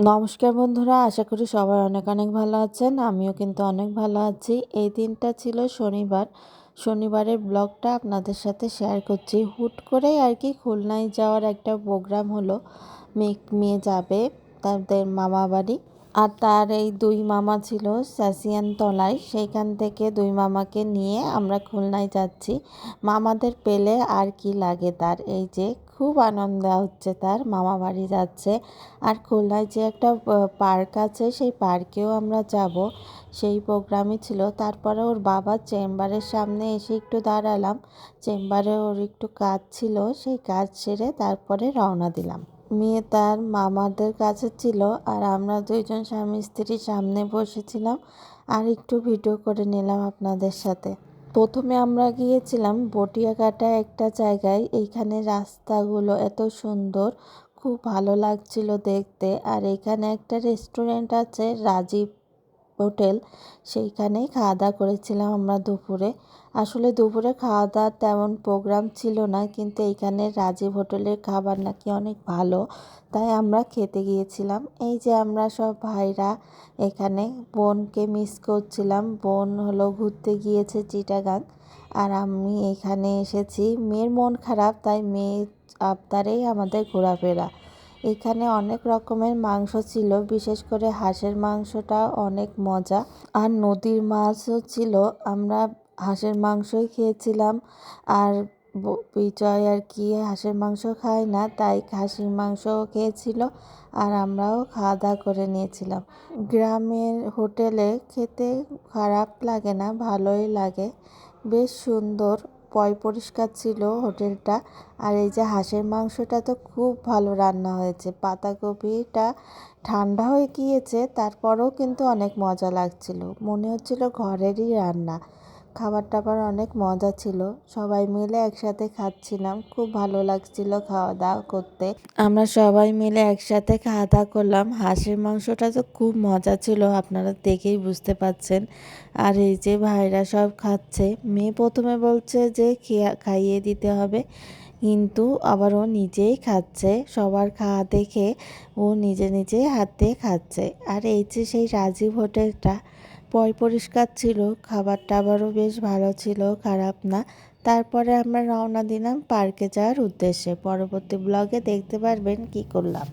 নমস্কার বন্ধুরা, আশা করি সবাই অনেক অনেক ভালো আছেন। আমিও কিন্তু অনেক ভালো আছি। এই দিনটা ছিল শনিবার। শনিবারের ব্লগটা আপনাদের সাথে শেয়ার করছি। হুট করেই আর কি খুলনায় যাওয়ার একটা প্রোগ্রাম হলো। মেয়ে যাবে তাদের মামা বাড়ি। আর তার এই দুই মামা ছিল স্যাসিয়ান তলায়, সেইখান থেকে দুই মামাকে নিয়ে আমরা খুলনায় যাচ্ছি। মামাদের পেলে আর কি লাগে তার, এই যে খুব আনন্দ হচ্ছে, তার মামা বাড়ি যাচ্ছে। আর খুলনায় যে একটা পার্ক আছে, সেই পার্কেও আমরা যাব, সেই প্রোগ্রামই ছিল। তারপরে ওর বাবার চেম্বারের সামনে এসে একটু দাঁড়ালাম। চেম্বারে ওর একটু কাজ ছিল, সেই কাজ সেরে তারপরে রওনা দিলাম। মেয়ে তার মামাদের কাছে ছিল, আর আমরা দুইজন স্বামী স্ত্রী সামনে বসেছিলাম আর একটু ভিডিও করে নিলাম আপনাদের সাথে। প্রথমে আমরা গিয়েছিলাম বটিয়াঘাটা একটা জায়গায়। এইখানে রাস্তাগুলো এত সুন্দর, খুব ভালো লাগছিল দেখতে। আর এখানে একটা রেস্টুরেন্ট আছে, রাজীব হোটেল, সেইখানেই খাওয়া দাওয়া করেছিলাম আমরা দুপুরে। আসলে দুপুরে খাওয়া দাওয়ার তেমন প্রোগ্রাম ছিল না, কিন্তু এইখানে রাজীব হোটেলের খাবার নাকি অনেক ভালো, তাই আমরা খেতে গিয়েছিলাম। এই যে আমরা সব ভাইরা এখানে, বোনকে মিস করছিলাম। বোন হলো ঘুরতে গিয়েছে চিটাগাং, আর আমি এখানে এসেছি। মেয়ের মন খারাপ, তাই মেয়ে আবদারেই আমাদের ঘোরাফেরা। এখানে অনেক রকমের মাংস ছিল, বিশেষ করে হাঁসের মাংসটা অনেক মজা। আর নদীর মাছও ছিল। আমরা হাঁসের মাংসই খেয়েছিলাম। আর বিজয় আর কি হাঁসের মাংস খায় না, তাই খাসির মাংসও খেয়েছিল। আর আমরাও খাওয়া দাওয়া করে নিয়েছিলাম। গ্রামের হোটেলে খেতে খারাপ লাগে না, ভালোই লাগে, বেশ সুন্দর, পরিষ্কার ছিল হোটেলটা। আর এই যে হাঁসের মাংসটা তো খুব ভালো রান্না হয়েছে। পাতাকপিটা ঠান্ডা হয়ে গিয়েছে, তারপরেও কিন্তু অনেক মজা লাগছিল, মনে হচ্ছিল ঘরেরই রান্না। খাবার টাবার অনেক মজা ছিল, সবাই মিলে একসাথে খাচ্ছিলাম, খুব ভালো লাগছিল খাওয়া দাওয়া করতে। আমরা সবাই মিলে একসাথে খাওয়া দাওয়া করলাম। হাঁসের মাংসটা তো খুব মজা ছিল, আপনারা দেখেই বুঝতে পারছেন। আর এই যে ভাইরা সব খাচ্ছে। মেয়ে প্রথমে বলছে যে খাইয়ে দিতে হবে, কিন্তু আবার ও নিজেই খাচ্ছে। সবার খাওয়া দেখে ও নিজে নিজে হাতে খাচ্ছে। আর এই যে সেই রাজীব হোটেলটা পরিষ্কার ছিল, খাবার টাবারও বেশ ভালো ছিল, খারাপ না। তারপরে আমরা রওনা দিলাম পার্কে যাওয়ার উদ্দেশ্যে। পরবর্তী ব্লগে দেখতে পারবেন কি করলাম।